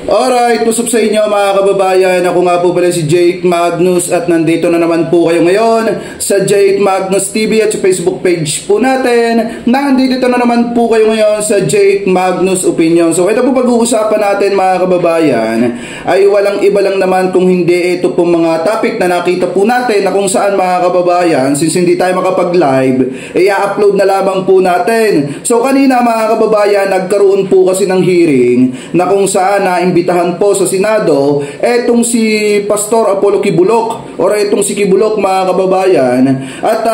Alright, what's up sa inyo mga kababayan? Ako nga po pala si Jake Magnus at nandito na naman po kayo ngayon sa Jake Magnus TV at sa Facebook page po natin. Nandito na naman po kayo ngayon sa Jake Magnus Opinion. So ito po pag-uusapan natin mga kababayan ay walang iba lang naman kung hindi ito po mga topic na nakita po natin na kung saan mga kababayan, since hindi tayo makapag-live, i-upload na lamang po natin. So kanina mga kababayan, nagkaroon po kasi ng hearing na kung saan imbitahan po sa Senado etong si Pastor Apollo Kibuloc o etong si Kibuloc mga kababayan. At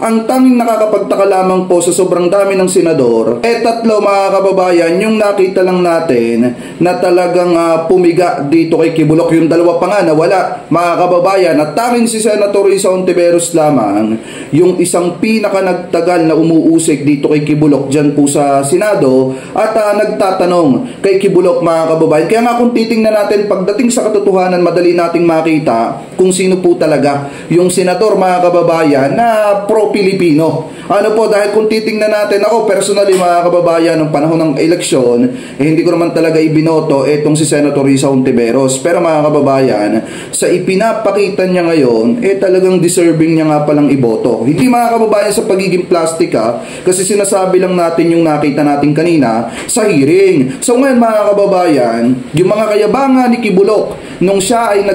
ang tanging nakakapagtaka lamang po sa sobrang dami ng senador, tatlo mga kababayan yung nakita lang natin na talagang pumiga dito kay Kibuloc. Yung dalawa pa nga nawala mga kababayan, at tanging si Senator Risa Hontiveros lamang yung isang pinaka nagtagal na umuusik dito kay Kibuloc dyan po sa Senado at nagtatanong kay Kibuloc mga kababayan. Kaya nga kung titingnan natin pagdating sa katotohanan, madali nating makita kung sino po talaga yung senador mga kababayan na pro-Pilipino. Ano po, dahil kung titingnan natin, ako personally mga kababayan, ng panahon ng eleksyon, hindi ko naman talaga ibinoto etong si Senator Risa Hontiveros. Pero mga kababayan, sa ipinapakita niya ngayon, talagang deserving niya nga palang iboto. Hindi mga kababayan sa pagiging plastic kasi sinasabi lang natin yung nakita natin kanina sa hearing. So ngayon mga kababayan, yung mga kayabangan ni Kibuloc nung siya ay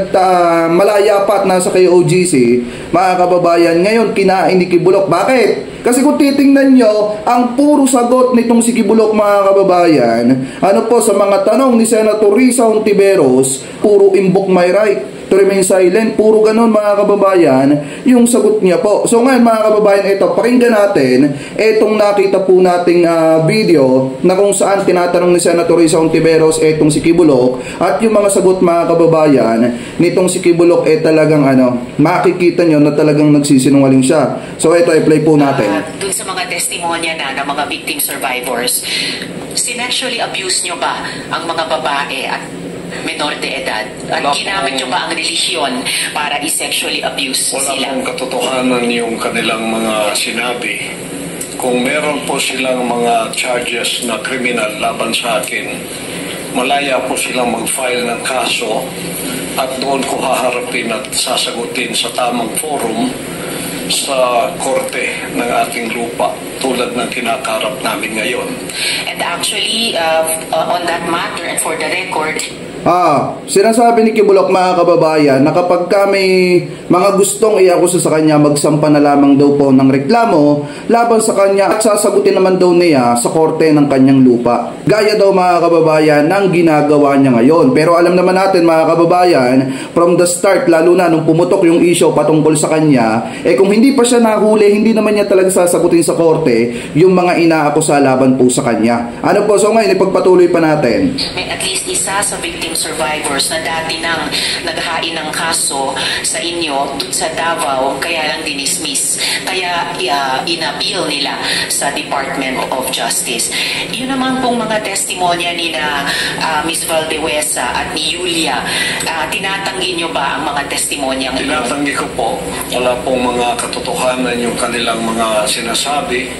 malayapat nasa kay OGC, mga kababayan, ngayon kinain ni Kibuloc. Bakit? Kasi kung titingnan nyo, ang puro sagot nitong si Kibuloc mga kababayan, ano po sa mga tanong ni Senator Risa Hontiveros, puro invoke my right to remain silent, puro ganun mga kababayan yung sagot niya po. So ngayon mga kababayan, ito, pakinggan natin itong nakita po nating video na kung saan tinatanong ni Senator Risa Hontiveros etong si Kibuloc, at yung mga sagot mga kababayan nitong si Kibuloc talagang makikita nyo na talagang nagsisinungaling siya. So ito, i-play po natin. Dun sa mga testimonya na ng mga victim survivors, sinexually abuse nyo ba ang mga babae at menor de edad? At ginamit nyo ba ang relisyon para i-sexually abuse sila? Wala pong katotohanan yung kanilang mga sinabi. Kung meron po silang mga charges na kriminal laban sa akin, malaya po silang mag-file ng kaso at doon ko haharapin at sasagutin sa tamang forum sa korte ng ating lupa tulad ng kinakarap namin ngayon. And actually, on that matter and for the record, sinasabi ni Kibuloc mga kababayan na kapag may mga gustong iakusa sa kanya, magsampa na lamang daw po ng reklamo laban sa kanya at sasagutin naman daw niya sa korte ng kanyang lupa. Gaya daw mga kababayan ng ginagawa niya ngayon. Pero alam naman natin mga kababayan, from the start, lalo na nung pumutok yung issue patungkol sa kanya, kung hindi pa siya nahuli, hindi naman niya talaga sasagutin sa korte yung mga inaakusa laban po sa kanya. Ano po, so ngayon ipagpatuloy pa natin. May at least isa sa victim survivors na dati nang naghain ng kaso sa inyo sa Davao, kaya lang dinismiss, kaya inappeal nila sa Department of Justice. Yun naman pong mga testimonya ni na Miss Valdewesa at ni Julia, tinatanggi nyo ba ang mga testimonyang ito? Tinatanggi ko po. Wala pong mga katotohanan yung kanilang mga sinasabi,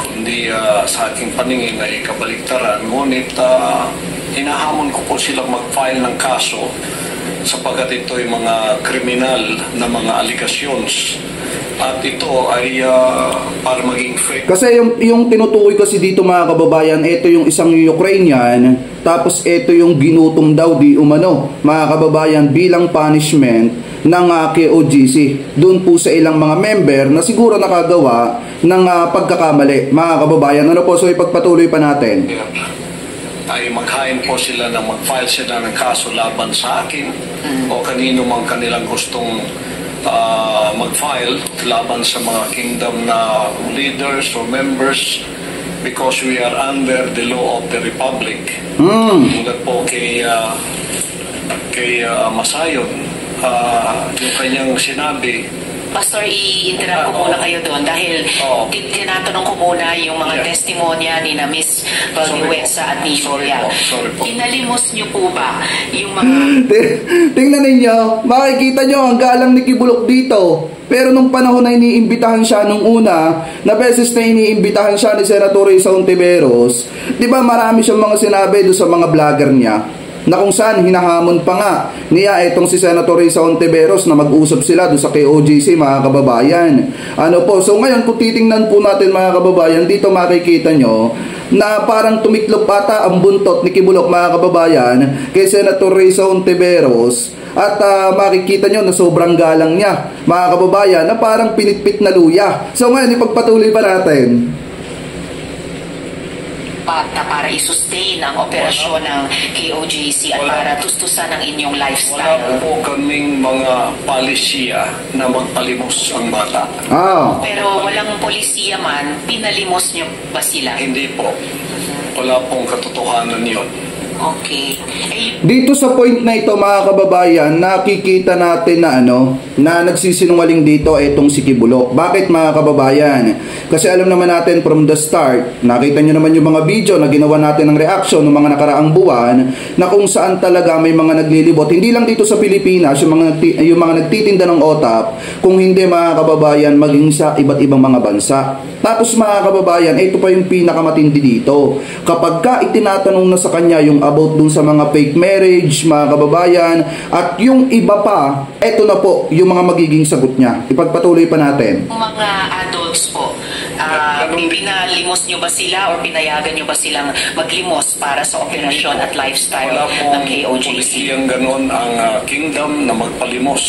kundi sa aking paningin ay kabaliktaran. Ngunit hinahamon ko po silang mag-file ng kaso sapagkat ito ay mga kriminal na mga allegations at ito ay para maging fake. Kasi yung tinutukoy kasi dito mga kababayan, ito yung isang Ukrainian, tapos ito yung ginutom daw di umano mga kababayan bilang punishment ng KOGC doon po sa ilang mga member na siguro nakagawa ng pagkakamali mga kababayan. Ano po, so ipagpatuloy pa natin. Ay maghain po sila na mag-file sila ng kaso laban sa akin o kanino mang kanilang gustong mag-file laban sa mga kingdom na leaders or members, because we are under the law of the Republic. Tulad po kay Masayon, yung kanyang sinabi. Pastor, i-interrupt ko muna kayo doon dahil tinatanong ko muna yung mga testimonya ni na Miss Valdewesa at ni Julia. Inalimos niyo po ba yung mga... Tingnan ninyo, makikita nyo ang galang ni Kibuloc dito. Pero nung panahon na iniimbitahan siya nung una, na beses na iniimbitahan siya ni Senator Risa Hontiveros, di ba marami siyang mga sinabi doon sa mga vlogger niya? na kung saan hinahamon pa nga niya itong si Senator Risa Hontiveros na mag-usap sila doon sa KOJC, mga kababayan. Ano po, so ngayon kung titingnan po natin, mga kababayan, dito makikita nyo na parang tumiklop ata ang buntot ni Kibulok, mga kababayan, kay Senator Risa Hontiveros. At makikita nyo na sobrang galang niya, mga kababayan, na parang pinitpit na luya. So ngayon, ipagpatuloy pa natin. Para i-sustain ang operasyon ng KOJC at para tustusan ang inyong lifestyle. Wala po kaming mga palisiya na magpalimos ang bata. Pero walang polisiya man, pinalimos nyo ba sila? Hindi po. Wala pong katotohanan yun. Okay. Dito sa point na ito, mga kababayan, nakikita natin na na nagsisinungaling dito itong si Kibulok. Bakit, mga kababayan? Kasi alam naman natin from the start, nakita nyo naman yung mga video na ginawa natin ng reaction ng mga nakaraang buwan, na kung saan talaga may mga naglilibot, hindi lang dito sa Pilipinas, yung mga nagtitinda ng OTAP, kung hindi, mga kababayan, maging sa iba't ibang mga bansa. Tapos, mga kababayan, ito pa yung pinakamatindi dito. Kapag ka itinatanong na sa kanya yung about dun sa mga fake marriage, mga kababayan, at yung iba pa, eto na po yung mga magiging sagot niya. Ipagpatuloy pa natin. Mga adults po, pinalimos nyo ba sila o pinayagan nyo ba silang maglimos para sa operasyon at lifestyle ng KOJC? Wala pong ganon ang kingdom na magpalimos.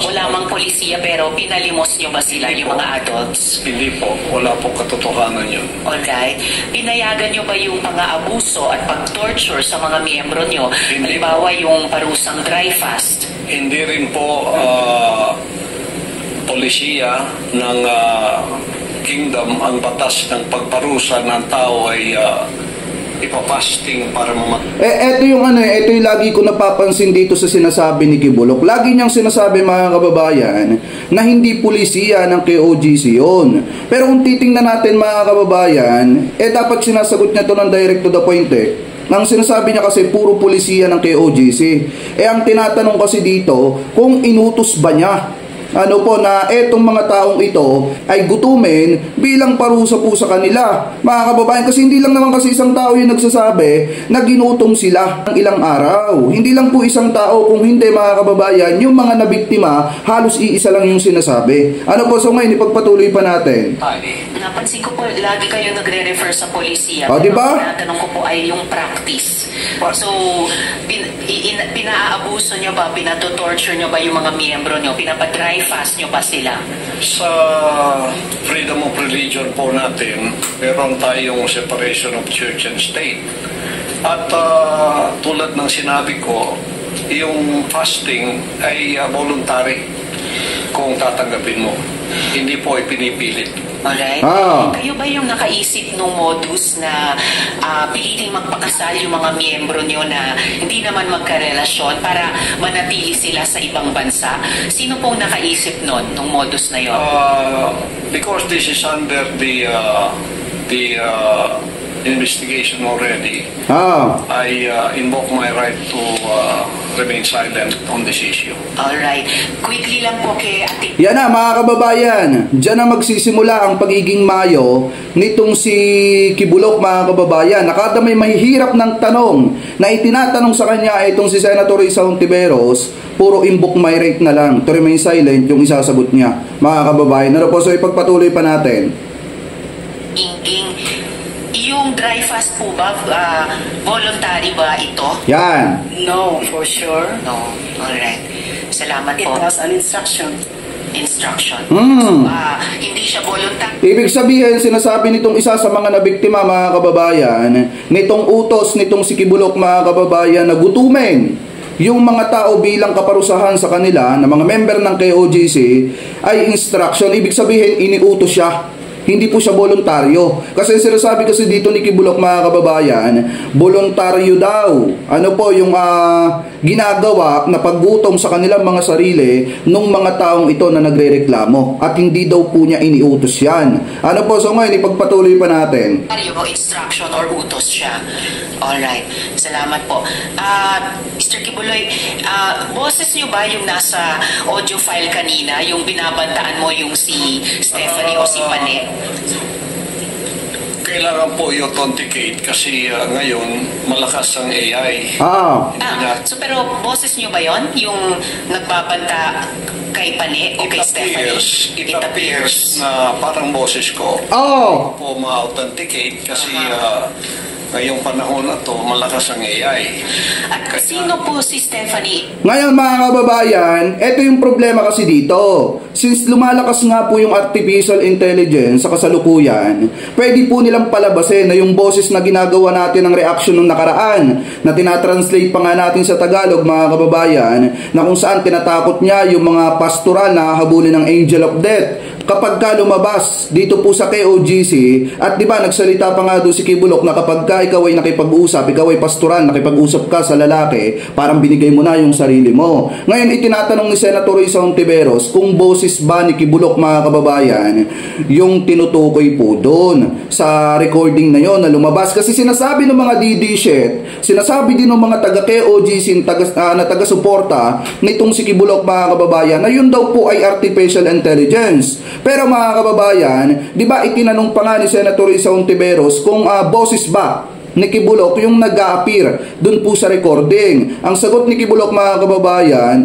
Wala mang polisiya pero pinalimos nyo ba sila, yung mga adults? Hindi po. Wala pong katotohanan yun. Alright. Pinayagan nyo ba yung mga abuso at pag-torture sa mga miyembro nyo? Halimbawa yung parusang dry fast? Hindi rin po polisiya ng kingdom ang batas ng pagparusa ng tao ay ipapasting para ito yung ito yung lagi ko napapansin dito sa sinasabi ni Kibulok. Lagi niyang sinasabi, mga kababayan, na hindi pulisiya ng KOJC yun. Pero kung titingnan natin, mga kababayan, dapat sinasagot niya to ng direct to the point Nang sinasabi niya kasi puro pulisiya ng KOJC. Ang tinatanong kasi dito, kung inutos ba niya na etong mga taong ito ay gutumin bilang parusa po sa kanila, mga kababayan. Kasi hindi lang naman kasi isang tao yung nagsasabi na ginutom sila ng ilang araw. Hindi lang po isang tao, kung hindi, mga kababayan, yung mga nabiktima, halos iisa lang yung sinasabi. So ngayon, ipagpatuloy pa natin. Napansin ko po, lagi kayo nagre-refer sa polisiya. Diba? Tinatanong ko po ay yung practice. So, pinaabuso nyo ba, pinatotorture nyo ba yung mga miyembro nyo? Pinapadry fast nyo ba sila? Sa freedom of religion po natin, meron tayong separation of church and state. At tulad ng sinabi ko, yung fasting ay voluntary kung tatanggapin mo. Hindi po ipinipilit. Alright. Kayo ba yung nakaisip nung modus na piliting magpakasal yung mga miyembro nyo na hindi naman magkarelasyon para manatili sila sa ibang bansa? Sino pong nakaisip nun, nung modus na yun? Because this is under the investigation already, I invoke my right to remain silent on this issue. Alright. Quickly lang po kay Ate. Yan na, mga kababayan. Diyan na magsisimula ang pagiging mayo nitong si Kibulok, mga kababayan. Nakada may mahihirap ng tanong na itinatanong sa kanya itong si Senator Risa Hontiveros, puro invoke my right na lang, to remain silent yung isasagot niya, mga kababayan. So ipagpatuloy pa natin. Yung dry fast po ba, voluntary ba ito? Yan. No, for sure. No. Alright. Salamat po. It was an instruction. Hindi siya voluntary. Ibig sabihin, sinasabi nitong isa sa mga nabiktima, mga kababayan, nitong utos nitong si Kibulok, mga kababayan, na gutumin yung mga tao bilang kaparusahan sa kanila na mga member ng KOJC ay instruction. Ibig sabihin, iniutos siya. Hindi po siya voluntaryo. Kasi sinasabi kasi dito ni Kibulok, mga kababayan, voluntaryo daw. Yung ginagawa na paggutom sa kanilang mga sarili nung mga taong ito na nagrereklamo. At hindi daw po niya iniutos yan. So ngayon, ipagpatuloy pa natin. Instruction or utos siya. Alright. Salamat po. Mr. Kibuloy, boses niyo ba yung nasa audio file kanina, yung binabantaan mo yung si Stephanie o si Pane? kailangan po i-authenticate kasi ngayon malakas ang AI. So pero boses nyo ba yon? Yung nagbabanta kay Pane o kay Stephanie? It appears na parang boses ko. Po ma-authenticate kasi ngayong panahon na to, malakas ang AI. At sino po si Stephanie? Ngayon mga kababayan, ito yung problema kasi dito. Since lumalakas nga po yung artificial intelligence sa kasalukuyan, pwede po nilang palabasin na yung boses na ginagawa natin ng reaction nung nakaraan, na tinatranslate pa nga natin sa Tagalog mga kababayan, na kung saan tinatakot niya yung mga pastoral na habulin ng angel of death. Kapag ka lumabas dito po sa KOGC, at di ba nagsalita pa nga doon si Kibulok na kapag ka ikaw ay nakipag-usap, ikaw ay pastoral, nakipag-usap ka sa lalaki, parang binigay mo na yung sarili mo. Ngayon itinatanong ni Senator Risa Hontiveros kung boses ba ni Kibulok mga kababayan yung tinutukoy po doon sa recording na yon na lumabas. Kasi sinasabi ng mga DD shit, sinasabi din ng mga taga KOGC na taga-suporta nitong si Kibulok mga kababayan na yun daw po ay artificial intelligence. Pero mga kababayan, di ba itinanong pa nga ni Senator Risa Hontiveros kung boses ba ni Kibulok yung nag-a-appear dun po sa recording. Ang sagot ni Kibulok mga kababayan,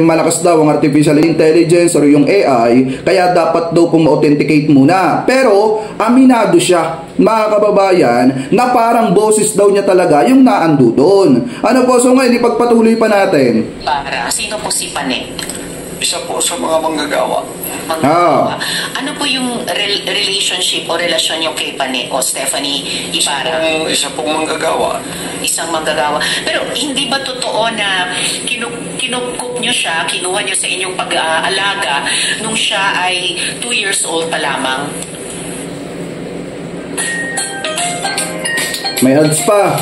malakas daw ang artificial intelligence or yung AI, kaya dapat daw pong authenticate muna. Pero aminado siya mga kababayan na parang boses daw niya talaga yung naando doon. Ano po, so ngayon ipagpatuloy pa natin. Para sino po si Pane? Isa po sa mga manggagawa. Ano po yung relationship o relasyon nyo kay Pane o Stephanie Ibarra? Isa pong manggagawa. Isang manggagawa. Pero hindi ba totoo na kinukup nyo siya, kinuha nyo sa inyong pag-aalaga nung siya ay 2 years old pa lamang? May ads pa.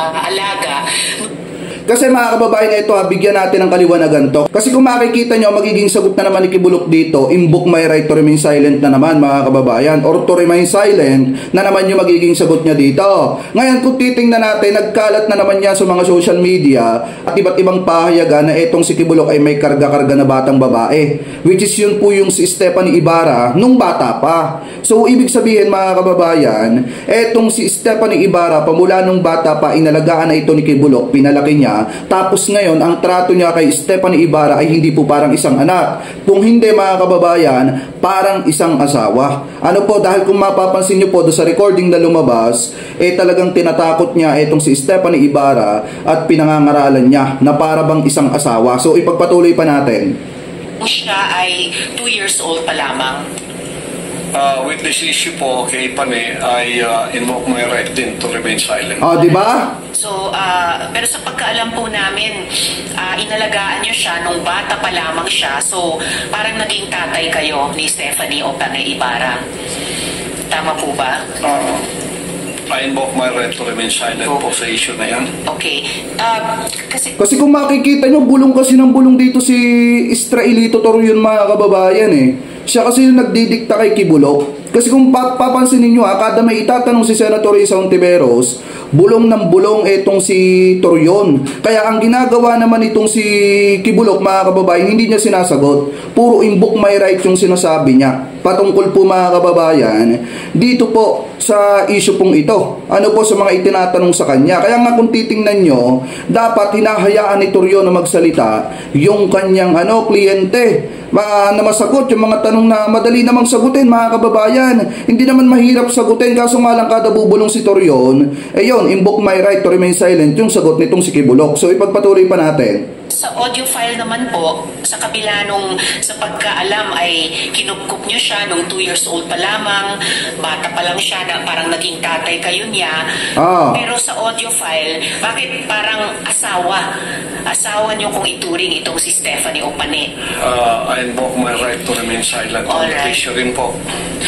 Alaga. Kasi mga kababayan, ito bigyan natin ng kaliwanagan to. Kasi kung makikita nyo, magiging sagot na naman ni Kibulok dito, invoke my right to remain silent na naman mga kababayan, or to remain silent na naman yung magiging sagot niya dito. Ngayon kung titingnan natin, nagkalat na naman yan sa mga social media at iba't ibang pahayagan na itong si Kibulok ay may karga-karga na batang babae, which is yun po yung si Stephanie Ibarra nung bata pa. So ibig sabihin mga kababayan, etong si Stephanie Ibarra pamula nung bata pa, inalagaan na ito ni Kibulok, pinalaki niya. Tapos ngayon, ang trato niya kay Stephanie Ibarra ay hindi po parang isang anak. Kung hindi mga kababayan, parang isang asawa. Ano po, dahil kung mapapansin niyo po do sa recording na lumabas, talagang tinatakot niya itong si Stephanie Ibarra at pinangangaralan niya na para bang isang asawa. So ipagpatuloy pa natin. Siya ay 2 years old pa lamang. With this issue po kay Pane, I invoke my right din to remain silent. Di ba? So, pero sa pagkaalam po namin, inalagaan niyo siya nung bata pa lamang siya. So, parang naging tatay kayo ni Stephanie o Pane Ibarra. Tama po ba? I invoke my right to remain silent po sa issue na yan. Okay. Kasi kung makikita nyo, bulong kasi ng bulong dito si Israelito Torion mga kababayan Siya kasi yung nagdidikta kay Kibulok. Kasi kung papansin ninyo kada may itatanong si Senator Risa Hontiveros, bulong ng bulong itong si Torion. Kaya ang ginagawa naman itong si Kibulok mga kababayan, hindi niya sinasagot. Puro invoke my right yung sinasabi niya. Patungkol po mga kababayan, dito po sa issue pong ito. Ano po sa mga itinatanong sa kanya. Kaya nga kung titingnan nyo, dapat hinahayaan ni Torion na magsalita yung kanyang kliyente. Na masagot yung mga tanong na madali namang sagutin mga kababayan. Hindi naman mahirap sagutin, kaso nga lang kada bubulong si Torion, yun, invoke my right to remain silent yung sagot nitong si Kibulok. So ipagpatuloy pa natin. Sa audio file naman po, sa kabila nung sa pagkaalam ay kinupkup nyo siya nung 2 years old pa lamang, bata pa lang siya na parang naging tatay kayo niya. Pero sa audio file, bakit parang asawa? Asawa nyo kung ituring itong si Stephanie o Pane? I invoke my right to remain silent. Alright. Issue rin po.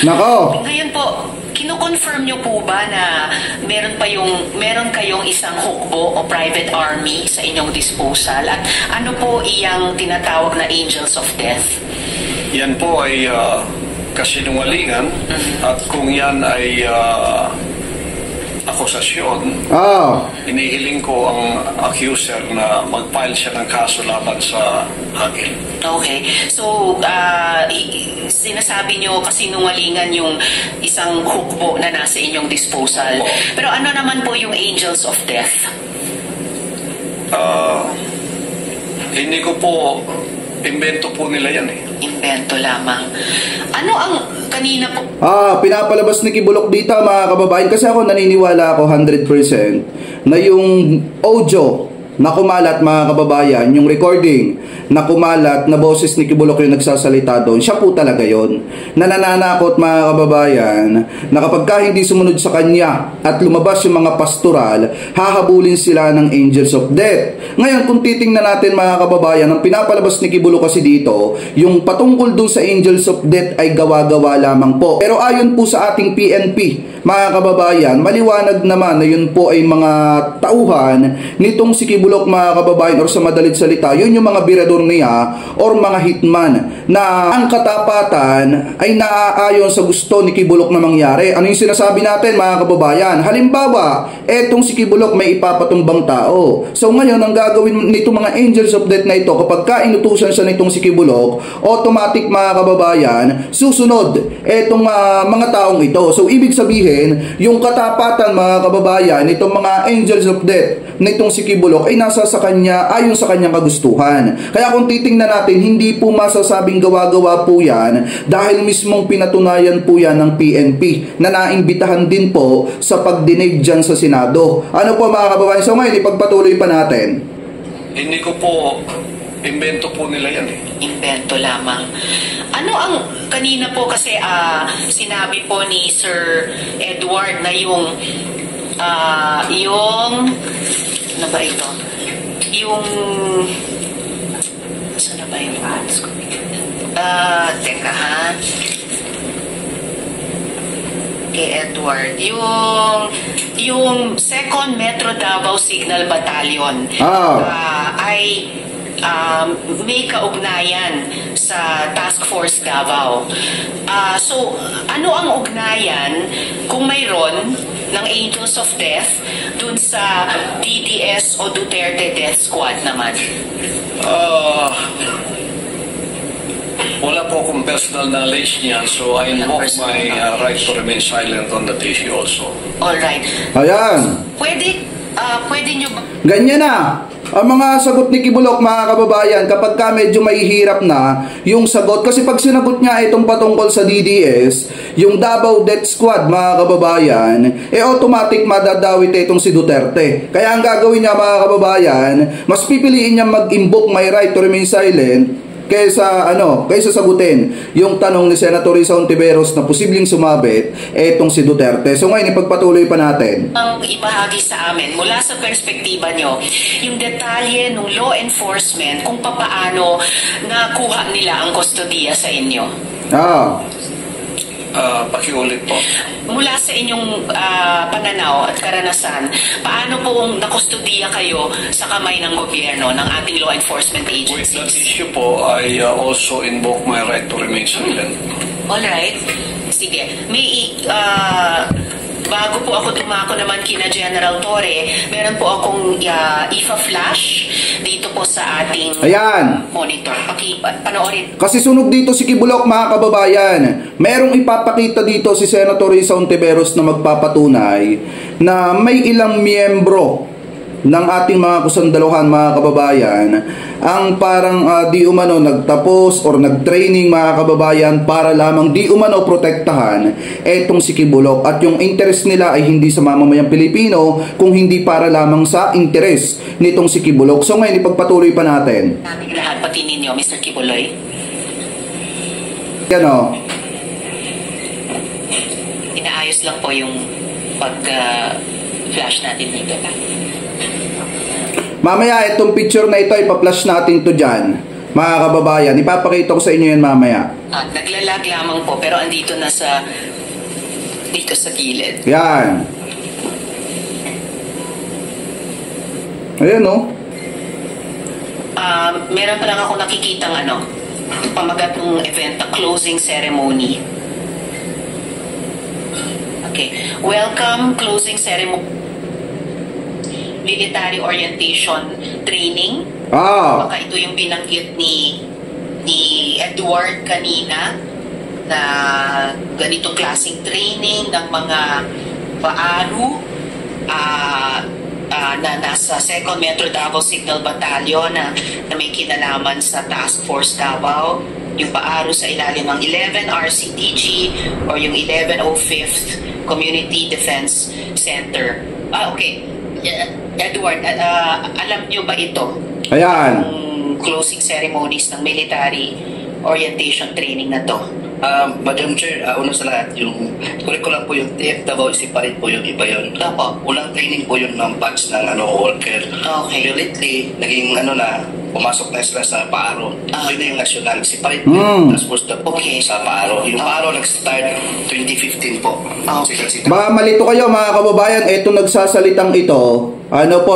Nako! Ngayon po, kino-confirm nyo po ba na meron kayong isang hukbo o private army sa inyong disposal? At ano po iyang tinatawag na angels of death? Yan po ay kasinungalingan. At kung yan ay akusasyon, inihiling ko ang accuser na mag-file siya ng kaso laban sa akin. Okay. So, sinasabi nyo kasinungalingan yung isang hukbo na nasa inyong disposal. Pero ano naman po yung Angels of Death? Hindi ko po, invento po nila yan eh. Invento lamang. Ano ang kanina po? Pinapalabas ni Kibulok dito mga kababayan kasi ako naniniwala ako 100% na yung audio na kumalat mga kababayan, yung recording na kumalat na boses ni Kibulok yung nagsasalita doon, siya po talaga yon. Nananakot mga kababayan na kapag ka hindi sumunod sa kanya at lumabas yung mga pastoral, hahabulin sila ng Angels of Death. Ngayon kung titingnan natin mga kababayan, ang pinapalabas ni Kibulok kasi dito, yung patungkol doon sa Angels of Death ay gawa-gawa lamang po. Pero ayon po sa ating PNP mga kababayan, maliwanag naman na yun po ay mga tauhan nitong si Kibulok mga kababayan, or sa madalit salita, yun yung mga birador niya or mga hitman na ang katapatan ay naaayon sa gusto ni Kibulok na mangyari. Ano yung sinasabi natin mga kababayan? Halimbawa, etong si Kibulok may ipapatumbang tao. So ngayon, ang gagawin nito mga Angels of Death na ito, kapag ka-inutusan siya nitong si Kibulok, automatic mga kababayan, susunod etong mga taong ito. So ibig sabihin, yung katapatan mga kababayan, itong mga Angels of Death nitong si Kibulok ay nasa sa kanya ayon sa kanyang kagustuhan. Kaya kung titingnan natin, hindi po masasabing gawa-gawa po yan dahil mismong pinatunayan po yan ng PNP na naimbitahan din po sa pagdinig dyan sa Senado. Ano po mga kababayan? So ngayon, ipagpatuloy pa natin. Hindi ko po, invento po nila yan eh. Invento lamang. Ano ang kanina po kasi sinabi po ni Sir Edward na yung ano ba ito? Yung saan na ba yung ads ko? Teka ha. Kay Edward. Yung 2nd Metro Davao Signal Battalion ay may kaugnayan sa Task Force Davao. So, ano ang ugnayan kung mayroon ng Angels of Death dun sa DDS o Duterte Death Squad naman? Wala po akong personal knowledge niyan, so I invoke my right to remain silent on that issue also. Alright. Ayan. Pwede nyo ba? Ganyan na. Ang mga sagot ni Kibulok mga kababayan, kapag ka medyo mahihirap na yung sagot, kasi pag sinagot niya itong patungkol sa DDS, yung Davao Death Squad mga kababayan, automatic madadawit itong si Duterte. Kaya ang gagawin niya mga kababayan, mas pipiliin niya mag-invoke my right to remain silent kaysa sagutin yung tanong ni Senator Risa Hontiveros na posibleng sumabit etong si Duterte. So ngayon ipagpatuloy pa natin. Ang ibahagi sa amin mula sa perspektiba nyo, yung detalye ng law enforcement kung papaano nakuha nila ang kustodiya sa inyo. Pakiulit po. Mula sa inyong pananaw at karanasan, paano pong nakustudiya kayo sa kamay ng gobyerno, ng ating law enforcement agencies? With that issue po, I also invoke my right to remain silent. Alright. Sige. Bago po ako dumako naman kina General Torre, meron po akong ifa-flash dito po sa ating monitor. Panoorin. Kasi sunog dito si Kibulok mga kababayan. Merong ipapakita dito si Senator Risa Hontiveros na magpapatunay na may ilang miyembro ng ating mga kusandaluhan mga kababayan ang parang di umano nagtapos or nagtraining mga kababayan para lamang di umano protektahan etong si Kibulok, at yung interest nila ay hindi sa mamamayang Pilipino kung hindi para lamang sa interest nitong si Kibulok. So ngayon ipagpatuloy pa natin. Lahat pati ninyo, Mr. Kibuloy. Inaayos lang po yung pag-flash natin dito. Mamaya itong picture na ito ipa-flash natin to dyan mga kababayan. Ipapakita ko sa inyo yan mamaya. Naglalag lamang po pero andito na dito sa gilid. Yan. Ayan o. Meron pa lang ako nakikitang pamagat ng event, a closing ceremony. Okay. Welcome closing ceremony. Military orientation training. Baka ito yung binanggit ni Edward kanina na ganitong klaseng training ng mga paaru na nasa 2nd Metro Davao Signal Battalion na may kinalaman sa Task Force Davao, yung paaru sa ilalim ng 11 RCTG or yung 1105th Community Defense Center. Okay. Edward, alam nyo ba ito? Ayan. Yung closing ceremonies ng military orientation training na to? Madam Chair, una sa lahat, yung curriculum po yung TF Davao, separate po yung iba yun. Opo. Unang training po yun ng batch ng worker. Okay. Lately, naging pumasok na sila sa PARO. Yun na yung national. Separate po yung task force na po sa PARO. Yung PARO nag-start 2015 po. Baka malito kayo mga kababayan, eto nagsasalitang ito,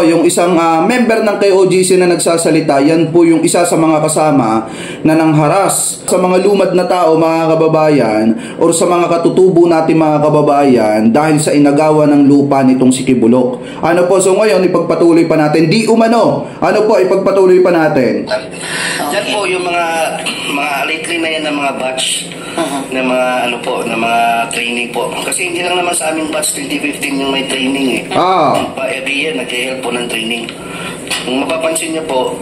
yung isang member ng KOGC na nagsasalita, yan po yung isa sa mga kasama na nangharas sa mga lumad na tao mga kababayan or sa mga katutubo natin mga kababayan dahil sa inagawa ng lupa nitong si Kibulok. So ngayon ipagpatuloy pa natin, ipagpatuloy pa natin. Yan po yung mga lately na yan ng mga batch na mga na mga training po. Kasi hindi lang naman sa aming batch 2015 yung may training every year nag-help po ng training. Kung mapapansin niyo po,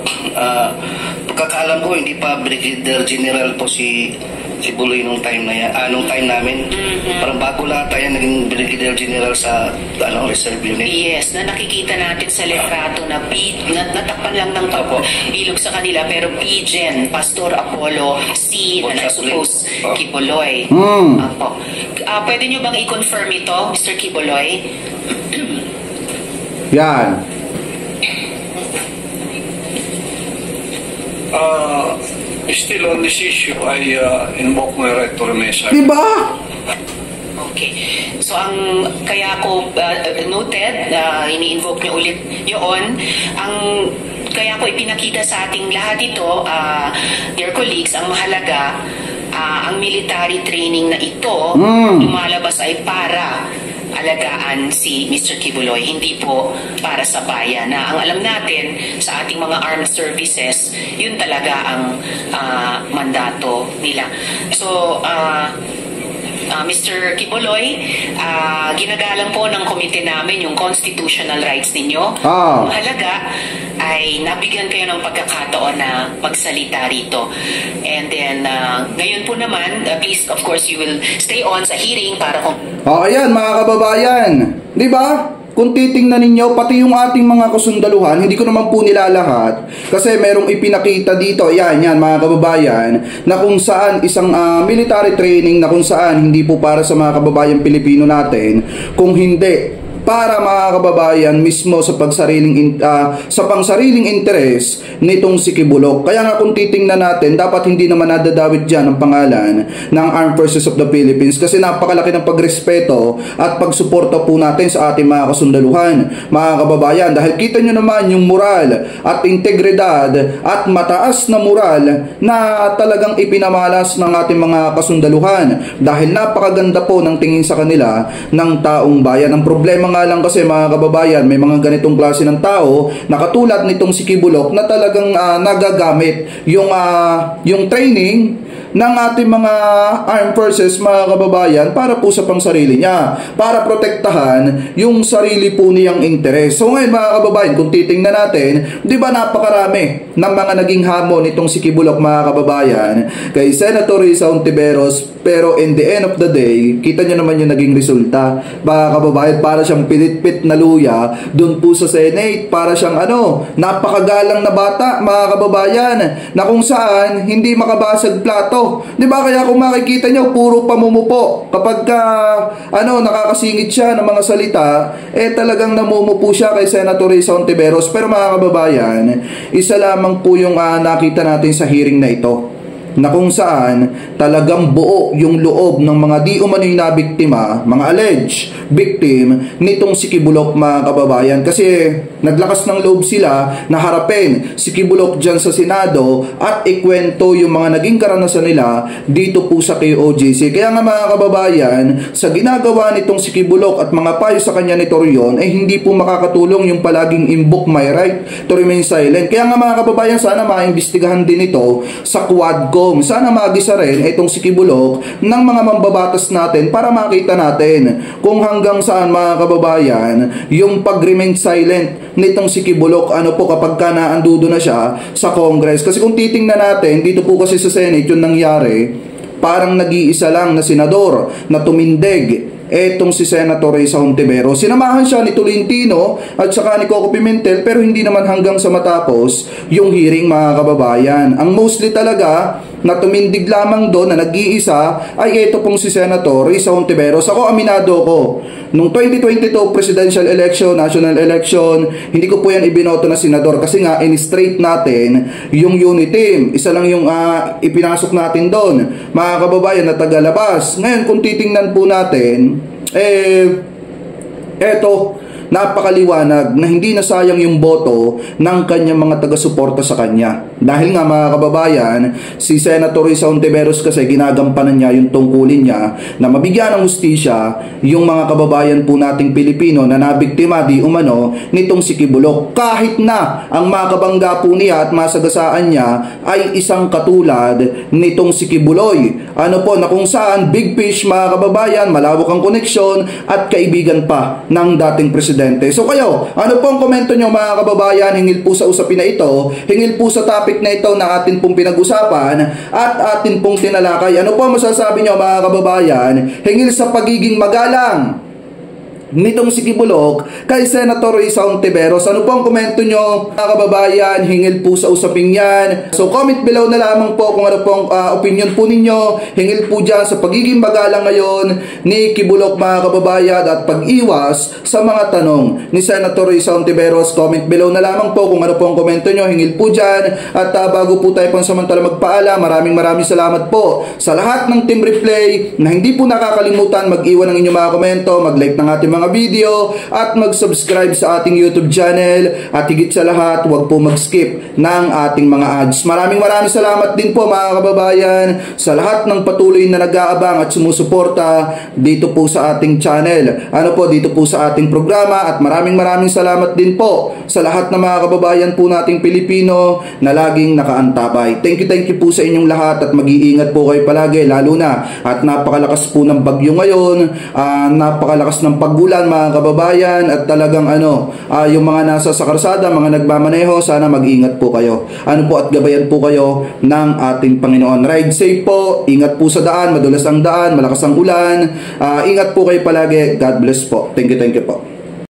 pagkakaalam ko hindi pa Brigadier General po si Buloy nung time na yan, nung time namin. Parang bago lang tayo naging Brigadier General sa reserve unit. Yes, na nakikita natin sa letrato na natakpan lang ng bilog sa kanila, pero P-Gen, Pastor Apollo C, na nag-suppose Kibuloy. Pwede nyo bang i-confirm ito, Mr. Kibuloy? Yan. Still on this issue, I invoke my right to remain silent. Diba? Okay. So, kaya ko noted, ini-invoke niyo ulit yun, kaya ko ipinakita sa ating lahat ito, dear colleagues, ang mahalaga, ang military training na ito, lumalabas ay para alagaan si Mr. Kibuloy, hindi po para sa bayan. Ang alam natin sa ating mga armed services, yun talaga ang mandato nila. So, Mr. Kibuloy, ginagalang po ng komite namin yung constitutional rights ninyo. Ang halaga ay nabigyan kayo ng pagkakataon na magsalita rito. And then, ngayon po naman, please, of course, you will stay on sa hearing para kung... ayan mga kababayan, di ba? Kung titingnan ninyo, pati yung ating mga kasundaluhan, hindi ko naman po nilalahat kasi merong ipinakita dito, yan mga kababayan, na kung saan isang military training na kung saan hindi po para sa mga kababayan Pilipino natin, kung hindi para mga kababayan mismo sa pangsariling interes nitong si Kibulok. Kaya nga kung titingnan natin, dapat hindi naman nadadawit dyan ang pangalan ng Armed Forces of the Philippines kasi napakalaki ng pagrespeto at pagsuporta po natin sa ating mga kasundaluhan, mga kababayan, dahil kita nyo naman yung moral at integridad at mataas na moral na talagang ipinamalas ng ating mga kasundaluhan dahil napakaganda po ng tingin sa kanila ng taong bayan. Ang problema nga lang kasi mga kababayan, may mga ganitong klase ng tao na katulad nitong si Kibulok na talagang nagagamit yung training ng ating mga armed forces mga kababayan para po sa pangsarili niya, para protektahan yung sarili po niyang interes. So ngayon mga kababayan, kung titingnan natin, di ba napakarami ng mga naging hamon nitong si Kibulok mga kababayan kay Senator Risa Hontiveros, pero in the end of the day, kita nyo naman yung naging resulta mga kababayan, para siyang pinitpit na luya doon po sa Senate, para siyang napakagalang na bata mga kababayan na kung saan hindi makabasag plato. Di ba? Kaya kung makikita nyo, puro pamumupo. Kapag nakakasingit siya ng mga salita, talagang namumupo siya kay Senator Risa Hontiveros. Pero mga kababayan, isa lamang po yung nakita natin sa hearing na ito. na kung saan talagang buo yung loob ng mga di umano'y nabiktima, mga alleged victim nitong si Kibuloc, mga kababayan. Kasi naglakas ng loob sila na harapin si Kibuloc dyan sa Senado at ikwento yung mga naging karanasan nila dito po sa KOJC. Kaya nga mga kababayan, sa ginagawa nitong si Kibuloc at mga payo sa kanya ni Torion ay hindi po makakatulong yung palaging invoke my right to remain silent. Kaya nga mga kababayan, sana maimbestigahan din ito sa Quadcom. Sana magisa rin itong si Kibuloc ng mga mambabatas natin para makita natin kung hanggang saan mga kababayan yung pag-remain silent nitong si Kibuloc ano po kapag ka naandudo na siya sa Congress. Kasi kung titingnan natin dito po kasi sa Senate yung nangyari, parang nag-iisa lang na senador na tumindig, etong si Senator Risa Hontiveros. Sinamahan siya ni Tolentino at saka ni Coco Pimentel, pero hindi naman hanggang sa matapos yung hearing, mga kababayan. Ang mostly talaga na tumindig lamang doon na nag-iisa ay ito pong si Senator Risa Hontiveros. Ako, aminado ko, nung 2022 presidential election, national election, hindi ko po yan ibinoto na senador kasi nga in-straight natin yung unit team. Isa lang yung ipinasok natin doon, mga kababayan, na tagalabas. Ngayon, kung titingnan po natin, eto, napakaliwanag na hindi nasayang yung boto ng kanyang mga taga-suporta sa kanya. Dahil nga mga kababayan, si Senator Risa Hontiveros kasi ginagampanan niya yung tungkulin niya na mabigyan ng hustisya yung mga kababayan po nating Pilipino na nabiktima di umano nitong si Kibuloc. Kahit na ang makabangga po niya at masagasaan niya ay isang katulad nitong si Kibuloy. Ano po, na kung saan big fish, mga kababayan, malawak ang koneksyon at kaibigan pa ng dating presidente. So kayo, ano po ang komento nyo, mga kababayan, hingil po sa usapin na ito, hingil po sa topic na ito na atin pong pinag-usapan at atin pong tinalakay. Ano po ang masasabi nyo, mga kababayan, hingil sa pagiging magalang nitong si Kibuloc kay Senator Risa Hontiveros? Ano po ang komento nyo, mga kababayan, hingil po sa usaping yan. So comment below na lamang po kung ano po ang opinion po ninyo, hingil po dyan sa pagiging magalang ngayon ni Kibuloc, mga kababayan, at pag-iwas sa mga tanong ni Senator Risa Hontiveros. Comment below na lamang po kung ano po ang komento nyo, hingil po dyan. At bago po tayo pansamantala magpaalam, maraming salamat po sa lahat ng Team Replay na hindi po nakakalimutan mag-iwan ng inyong mga komento, mag-like ng ating mga video at mag-subscribe sa ating YouTube channel, at higit sa lahat, huwag po mag-skip ng ating mga ads. Maraming salamat din po, mga kababayan, sa lahat ng patuloy na nag-aabang at sumusuporta dito po sa ating channel, ano po, dito po sa ating programa. At maraming salamat din po sa lahat ng mga kababayan po nating Pilipino na laging nakaantabay. Thank you po sa inyong lahat at mag-iingat po kayo palagi, lalo na at napakalakas po ng bagyo ngayon, napakalakas ng paggulan, mga kababayan, at talagang yung mga nasa sa karsada, mga nagmamaneho, sana mag-ingat po kayo. Ano po, at gabayan po kayo ng ating Panginoon. Ride safe po, ingat po sa daan, madulas ang daan, malakas ang ulan, ingat po kayo palagi. God bless po. Thank you po.